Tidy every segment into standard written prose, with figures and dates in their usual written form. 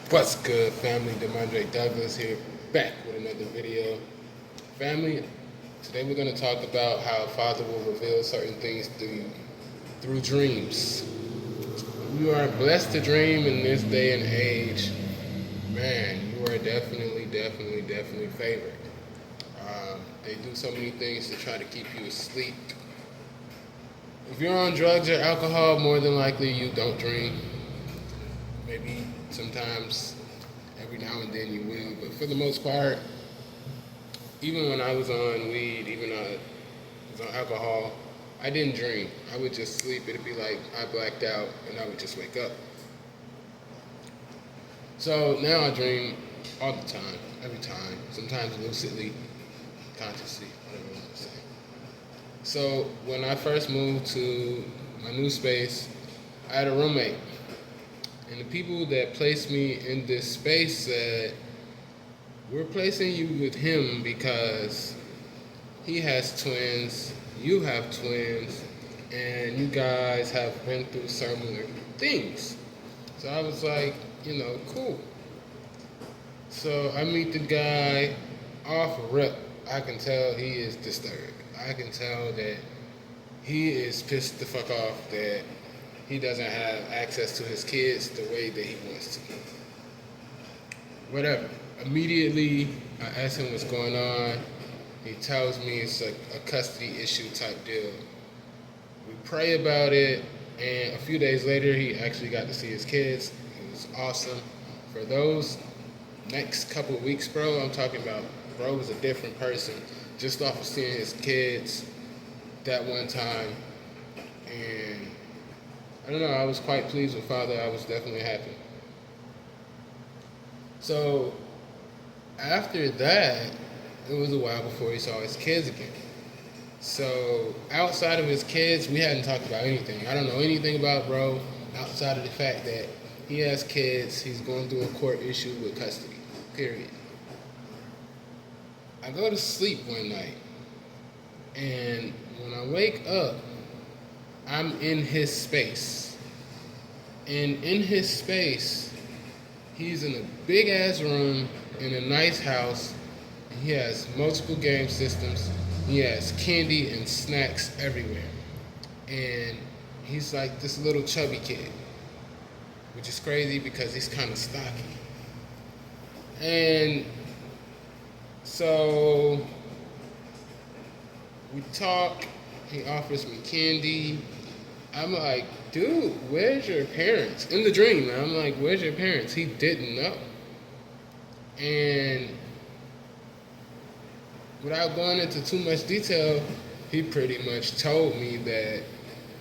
What's good, family? Demondre Douglas here, back with another video. Family, today we're going to talk about how Father will reveal certain things through dreams. You are blessed to dream in this day and age. Man, you are definitely favored. They do so many things to try to keep you asleep. If you're on drugs or alcohol, more than likely you don't dream. Maybe sometimes every now and then you will, but for the most part, even when I was on weed, even I was on alcohol, I didn't dream. I would just sleep. It'd be like I blacked out and I would just wake up. So now I dream all the time, every time, sometimes lucidly, consciously, whatever you want to say. So when I first moved to my new space, I had a roommate. And the people that placed me in this space said, we're placing you with him because he has twins, you have twins, and you guys have been through similar things. So I was like, cool. So I meet the guy off rip. I can tell he is disturbed. I can tell that he is pissed the fuck off that he doesn't have access to his kids the way that he wants to. Whatever. Immediately, I ask him what's going on. He tells me it's a custody issue type deal. We pray about it, and a few days later, he actually got to see his kids. It was awesome. For those next couple of weeks, bro, I'm talking about, bro was a different person just off of seeing his kids that one time. And I don't know, I was quite pleased with Father. I was definitely happy. So after that, it was a while before he saw his kids again. So outside of his kids, we hadn't talked about anything. I don't know anything about bro outside of the fact that he has kids, he's going through a court issue with custody, period. I go to sleep one night, and when I wake up, I'm in his space. And in his space, he's in a big ass room in a nice house. He has multiple game systems. He has candy and snacks everywhere. And he's like this little chubby kid, which is crazy because he's kind of stocky. And so we talk. He offers me candy. I'm like, dude, where's your parents? In the dream, I'm like, where's your parents? He didn't know. And without going into too much detail, he pretty much told me that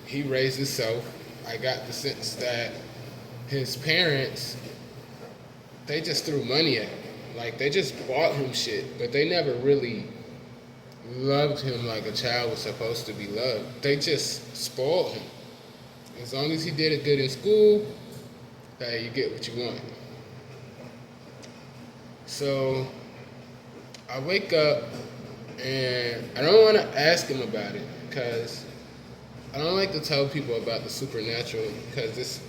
he raised himself. I got the sense that his parents, they just threw money at him. Like, they just bought him shit, but they never really loved him like a child was supposed to be loved. They just spoiled him. As long as he did it good in school, hey, you get what you want. So I wake up and I don't want to ask him about it because I don't like to tell people about the supernatural because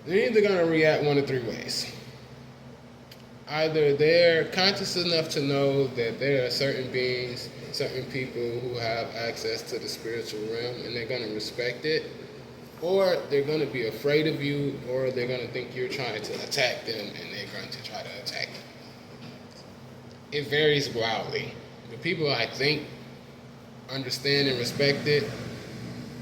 they're either going to react one of three ways. Either they're conscious enough to know that there are certain beings, certain people who have access to the spiritual realm and they're going to respect it, or they're going to be afraid of you, or they're going to think you're trying to attack them and they're going to try to attack you. It varies wildly. The people I think understand and respect it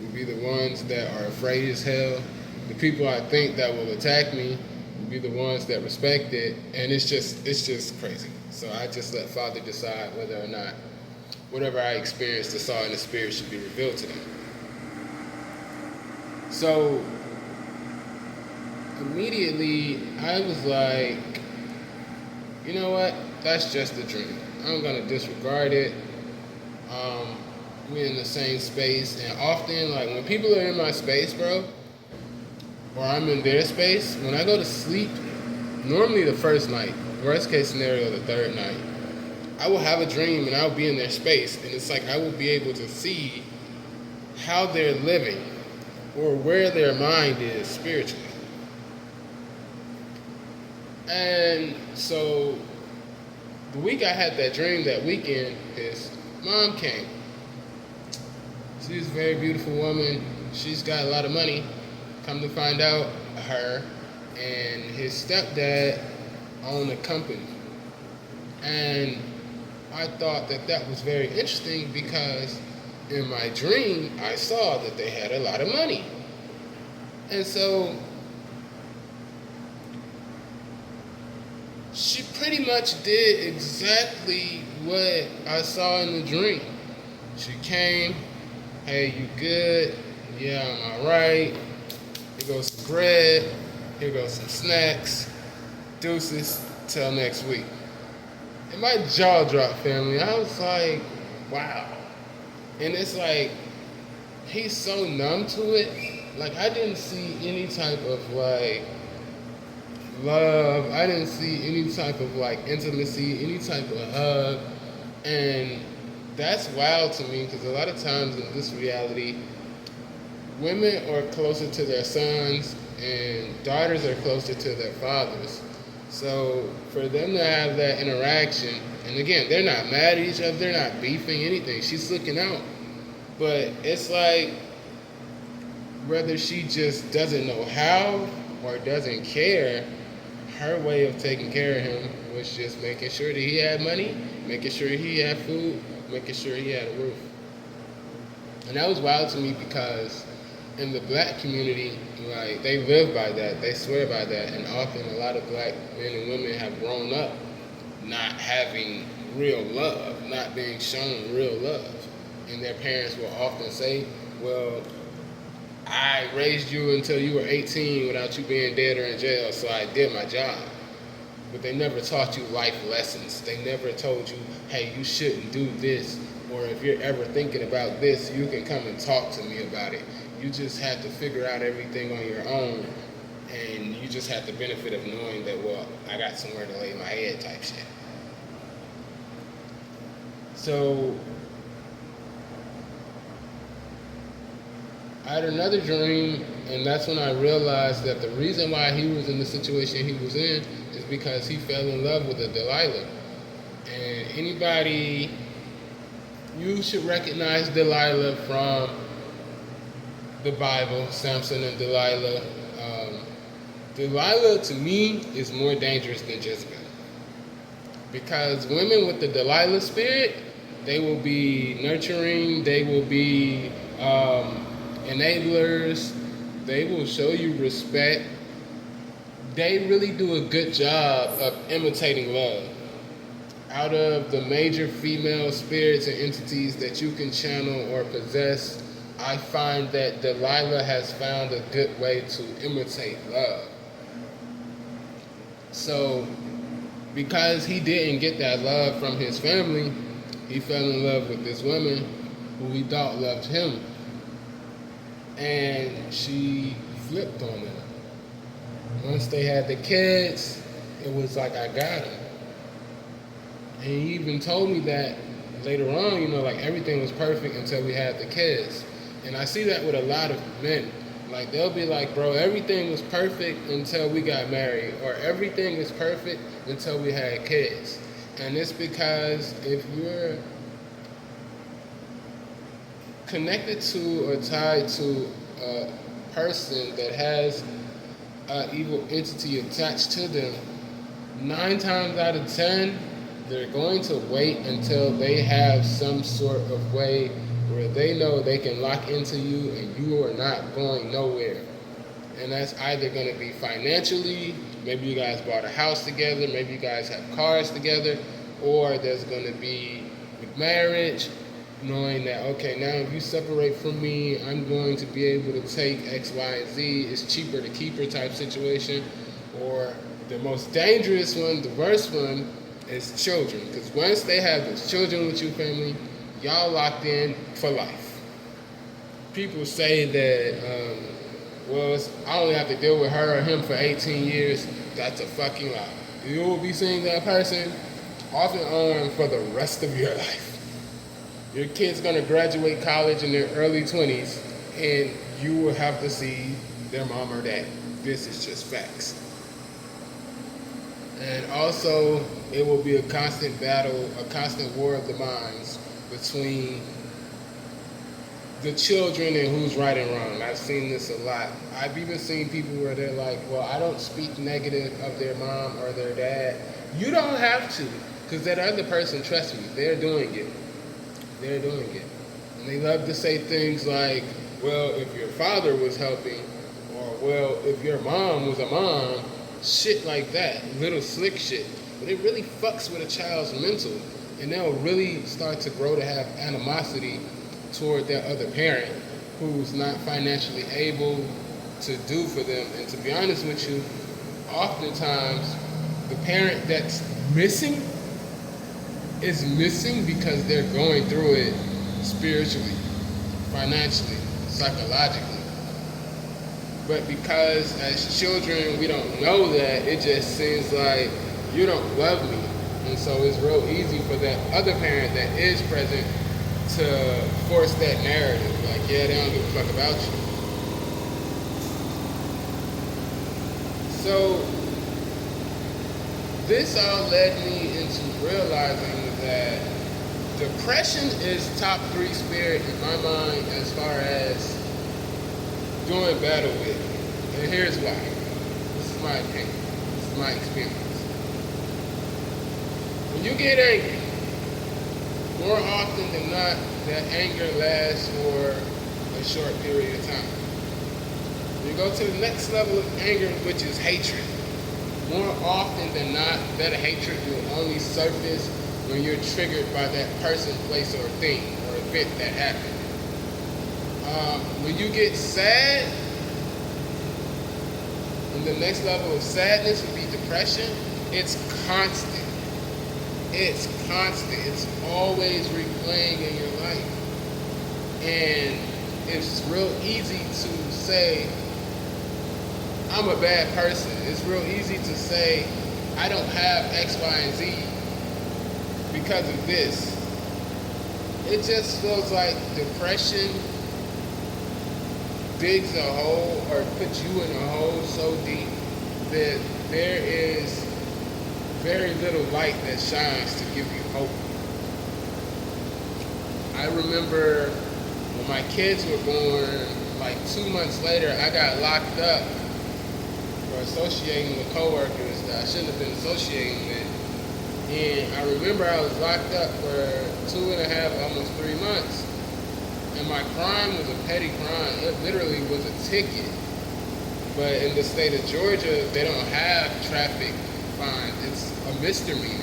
will be the ones that are afraid as hell. The people I think that will attack me will be the ones that respect it, and it's just crazy. So I just let Father decide whether or not whatever I experienced or saw in the spirit should be revealed to them. So immediately I was like, you know what? That's just a dream. I'm gonna disregard it. We're in the same space, and often, like when people are in my space, bro, or I'm in their space, when I go to sleep, normally the first night, worst case scenario, the third night, I will have a dream and I'll be in their space, and it's like I will be able to see how they're living or where their mind is spiritually. And so the week I had that dream that weekend, his mom came. She's a very beautiful woman. She's got a lot of money. Come to find out, her and his stepdad own a company. And I thought that that was very interesting because in my dream, I saw that they had a lot of money. And so she pretty much did exactly what I saw in the dream. She came, hey, you good? Yeah, I'm alright. Here goes some bread. Here goes some snacks. Deuces. Till next week. And my jaw dropped, family. I was like, wow. And it's like, he's so numb to it. Like, I didn't see any type of, like, love. I didn't see any type of, like, intimacy, any type of hug. And that's wild to me because a lot of times in this reality, women are closer to their sons and daughters are closer to their fathers. So for them to have that interaction, and again, they're not mad at each other, they're not beefing anything. She's looking out. But it's like whether she just doesn't know how or doesn't care, her way of taking care of him was just making sure that he had money, making sure he had food, making sure he had a roof. And that was wild to me because in the black community, like, they live by that, they swear by that, and often a lot of black men and women have grown up not having real love, not being shown real love. And their parents will often say, well, I raised you until you were 18 without you being dead or in jail, so I did my job. But they never taught you life lessons. They never told you, hey, you shouldn't do this, or if you're ever thinking about this, you can come and talk to me about it. You just had to figure out everything on your own, and you just had the benefit of knowing that, well, I got somewhere to lay my head type shit. So I had another dream, and that's when I realized that the reason why he was in the situation he was in is because he fell in love with a Delilah. And anybody, you should recognize Delilah from the Bible, Samson and Delilah. Delilah, to me, is more dangerous than Jezebel. Because women with the Delilah spirit, they will be nurturing, they will be enablers, they will show you respect. They really do a good job of imitating love. Out of the major female spirits and entities that you can channel or possess, I find that Delilah has found a good way to imitate love. So, because he didn't get that love from his family, he fell in love with this woman who he thought loved him. And she flipped on him. Once they had the kids, it was like, I got him. And he even told me that later on, you know, like everything was perfect until we had the kids. And I see that with a lot of men. Like, they'll be like, bro, everything was perfect until we got married, or everything is perfect until we had kids. And it's because if you're connected to or tied to a person that has an evil entity attached to them, 9 times out of 10, they're going to wait until they have some sort of way where they know they can lock into you and you are not going nowhere. And that's either going to be financially, maybe you guys bought a house together, maybe you guys have cars together, or there's going to be with marriage, knowing that, okay, now if you separate from me, I'm going to be able to take X, Y, and Z. It's cheaper to keep her type situation. Or the most dangerous one, the worst one, is children. Because once they have those children with your family, y'all locked in for life. People say that, well, I only have to deal with her or him for 18 years. That's a fucking lie. You will be seeing that person off and on for the rest of your life. Your kid's going to graduate college in their early 20s, and you will have to see their mom or dad. This is just facts. And also, it will be a constant battle, a constant war of the minds between the children and who's right and wrong. I've seen this a lot. I've even seen people where they're like, well, I don't speak negative of their mom or their dad. You don't have to, because that other person, trust me, they're doing it. They're doing it. And they love to say things like, well, if your father was helping, or well, if your mom was a mom, shit like that, little slick shit. But it really fucks with a child's mental, and they'll really start to grow to have animosity toward their other parent who's not financially able to do for them. And to be honest with you, oftentimes the parent that's missing is missing because they're going through it spiritually, financially, psychologically. But because as children we don't know that, it just seems like you don't love me. And so it's real easy for that other parent that is present to force that narrative. Like, yeah, they don't give a fuck about you. So this all led me into realizing that depression is top 3 spirit in my mind as far as doing battle with. And here's why. This is my opinion. This is my experience. When you get angry, more often than not, that anger lasts for a short period of time. You go to the next level of anger, which is hatred. More often than not, that hatred will only surface when you're triggered by that person, place, or thing, or event that happened. When you get sad, and the next level of sadness would be depression, it's constant. It's constant. It's always replaying in your life. And it's real easy to say, I'm a bad person. It's real easy to say, I don't have X, Y, and Z because of this. It just feels like depression digs a hole or puts you in a hole so deep that there is very little light that shines to give you hope. I remember when my kids were born, like 2 months later, I got locked up for associating with coworkers that I shouldn't have been associating with. And I remember I was locked up for 2.5, almost 3 months. And my crime was a petty crime. It literally was a ticket. But in the state of Georgia, they don't have traffic fines. It's a misdemeanor.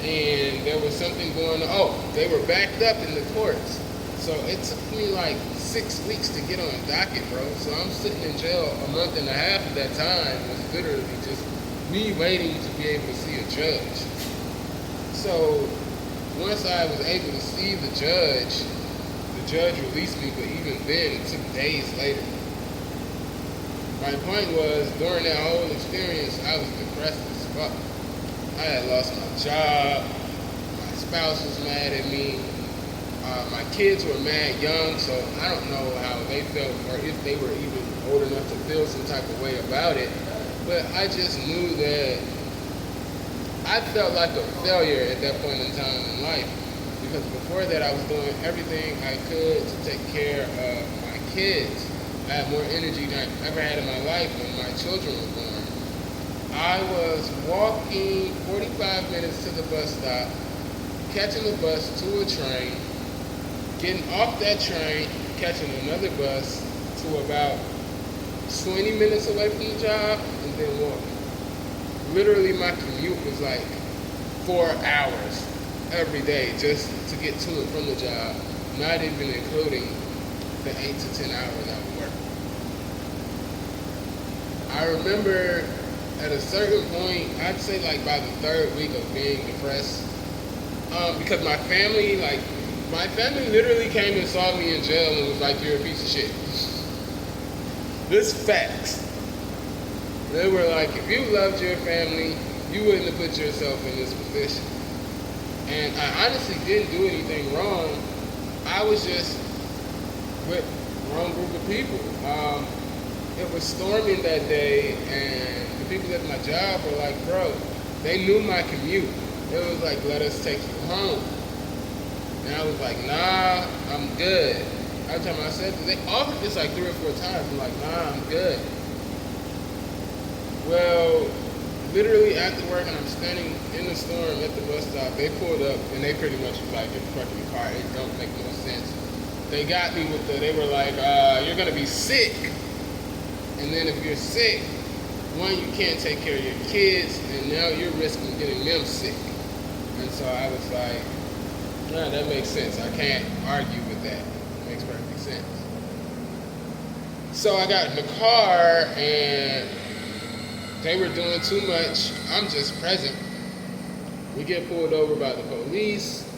And there was something going on. Oh, they were backed up in the courts. So it took me like 6 weeks to get on a docket, bro. So I'm sitting in jail a month and a half of that time was literally just me waiting to be able to see a judge. So once I was able to see the judge released me, but even then, it took days later. My point was, during that whole experience, I was depressed as fuck. I had lost my job, my spouse was mad at me, my kids were mad young, so I don't know how they felt or if they were even old enough to feel some type of way about it, but I just knew that I felt like a failure at that point in time in life. Because before that, I was doing everything I could to take care of my kids. I had more energy than I've ever had in my life when my children were born. I was walking 45 minutes to the bus stop, catching the bus to a train, getting off that train, catching another bus to about 20 minutes away from the job, and then walking. Literally, my commute was like 4 hours every day just to get to and from the job, not even including the 8 to 10 hours I would work. I remember at a certain point, I'd say like by the 3rd week of being depressed, because my family literally came and saw me in jail and was like, you're a piece of shit. This facts. They were like, if you loved your family, you wouldn't have put yourself in this position. And I honestly didn't do anything wrong. I was just with the wrong group of people. it was storming that day, and the people at my job were like, bro, they knew my commute. It was like, let us take you home. And I was like, nah, I'm good. Every time I said this, they offered this like 3 or 4 times. I'm like, nah, I'm good. Well, literally after work, and I'm standing in the storm at the bus stop, they pulled up and they pretty much was like, get the fuck in the car. It don't make no sense. They got me with they were like, you're gonna be sick. And then if you're sick, one, you can't take care of your kids, and now you're risking getting them sick. And so I was like, yeah, that makes sense. I can't argue with that. It makes perfect sense. So I got in the car, and they were doing too much. I'm just present. We get pulled over by the police.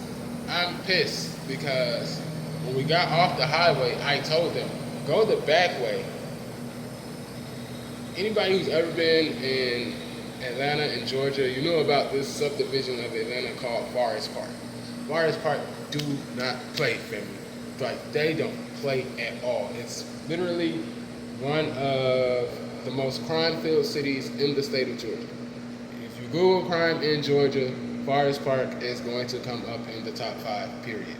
I'm pissed because when we got off the highway, I told them, go the back way. Anybody who's ever been in Atlanta and Georgia, you know about this subdivision of Atlanta called Forest Park. Forest Park do not play, family. Like, they don't play at all. It's literally one of the most crime-filled cities in the state of Georgia. If you Google crime in Georgia, Forest Park is going to come up in the top 5, period.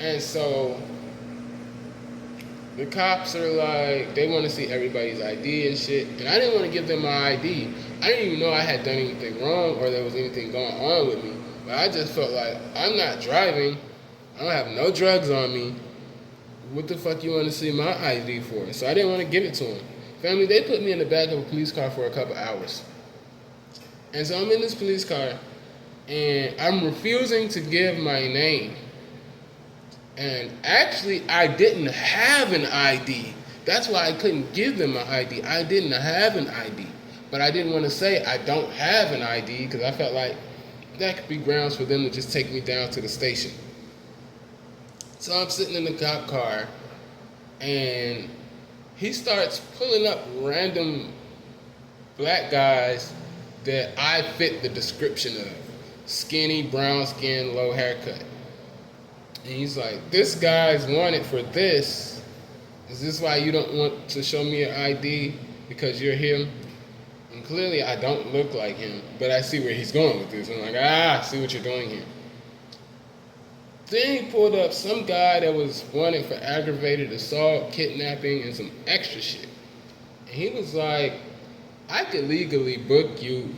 And so the cops are like, they want to see everybody's ID and shit. And I didn't want to give them my ID. I didn't even know I had done anything wrong or there was anything going on with me. But I just felt like, I'm not driving. I don't have no drugs on me. What the fuck you want to see my ID for? So I didn't want to give it to them. Family, they put me in the back of a police car for a couple hours. And so I'm in this police car, and I'm refusing to give my name. And actually, I didn't have an ID. That's why I couldn't give them my ID. I didn't have an ID. But I didn't want to say I don't have an ID because I felt like that could be grounds for them to just take me down to the station. So I'm sitting in the cop car, and he starts pulling up random black guys that I fit the description of. Skinny, brown skin, low haircut. And he's like, this guy's wanted for this. Is this why you don't want to show me your ID? Because you're him? And clearly I don't look like him, but I see where he's going with this. I'm like, I see what you're doing here. Then he pulled up some guy that was wanted for aggravated assault, kidnapping, and some extra shit. And he was like, I could legally book you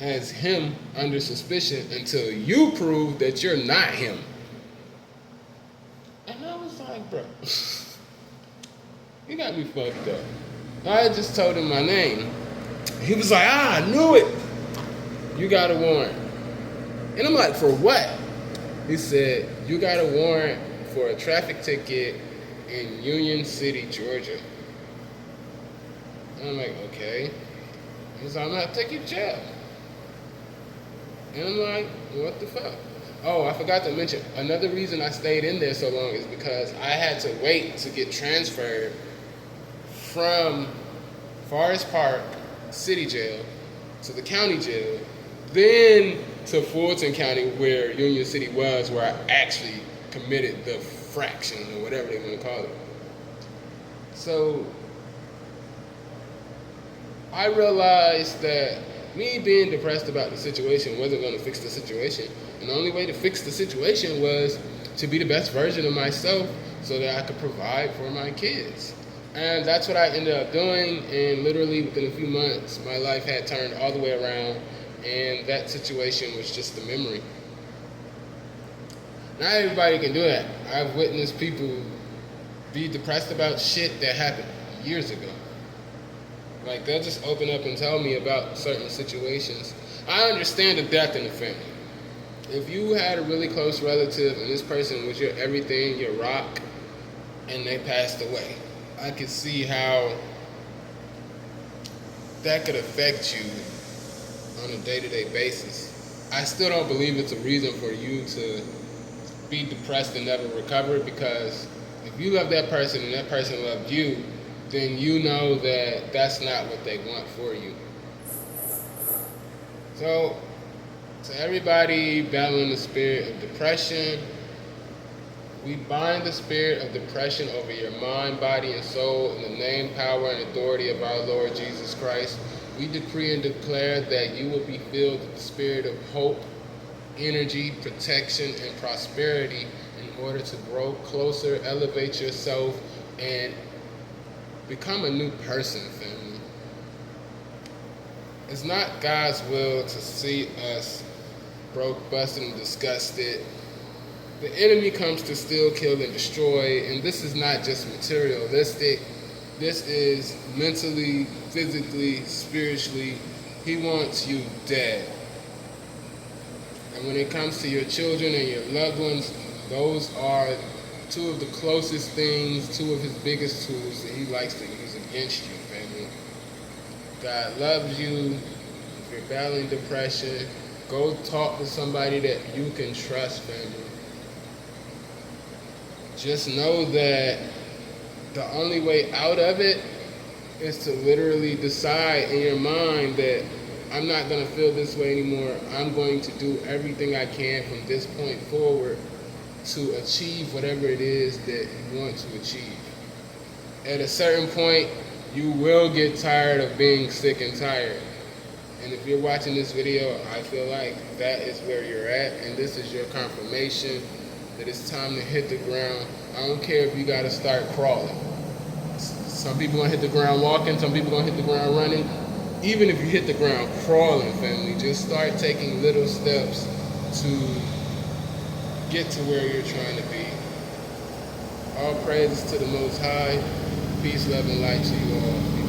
as him under suspicion until you prove that you're not him. And I was like, bro, you got me fucked up. I just told him my name. He was like, I knew it. You got a warrant. And I'm like, for what? He said, you got a warrant for a traffic ticket in Union City, Georgia. And I'm like, okay. He's like, I'm going to take you to jail. And I'm like, what the fuck? Oh, I forgot to mention, another reason I stayed in there so long is because I had to wait to get transferred from Forest Park City Jail to the county jail, then to Fulton County, where Union City was, where I actually committed the fraction or whatever they want to call it. So I realized that me being depressed about the situation wasn't going to fix the situation. And the only way to fix the situation was to be the best version of myself so that I could provide for my kids. And that's what I ended up doing. And literally within a few months, my life had turned all the way around. And that situation was just a memory. Not everybody can do that. I've witnessed people be depressed about shit that happened years ago. Like, they'll just open up and tell me about certain situations. I understand the death in the family. If you had a really close relative and this person was your everything, your rock, and they passed away, I could see how that could affect you on a day-to-day basis. I still don't believe it's a reason for you to be depressed and never recover, because if you love that person and that person loved you, then you know that that's not what they want for you. So, to everybody battling the spirit of depression, We bind the spirit of depression over your mind, body, and soul in the name, power, and authority of our Lord Jesus Christ. We decree and declare that you will be filled with the spirit of hope, energy, protection, and prosperity in order to grow closer, elevate yourself, and become a new person, family. It's not God's will to see us broke, busted, and disgusted. The enemy comes to steal, kill, and destroy, and this is not just materialistic. This is mentally, physically, spiritually. He wants you dead. And when it comes to your children and your loved ones, those are two of the closest things, two of his biggest tools that he likes to use against you, family. God loves you. If you're battling depression, go talk to somebody that you can trust, family. Just know that the only way out of it is to literally decide in your mind that I'm not going to feel this way anymore. I'm going to do everything I can from this point forward to achieve whatever it is that you want to achieve. At a certain point, you will get tired of being sick and tired. And if you're watching this video, I feel like that is where you're at, and this is your confirmation that it's time to hit the ground. I don't care if you gotta start crawling. Some people gonna hit the ground walking, some people gonna hit the ground running. Even if you hit the ground crawling, family, just start taking little steps to get to where you're trying to be. All praises to the Most High. Peace, love, and light to you all.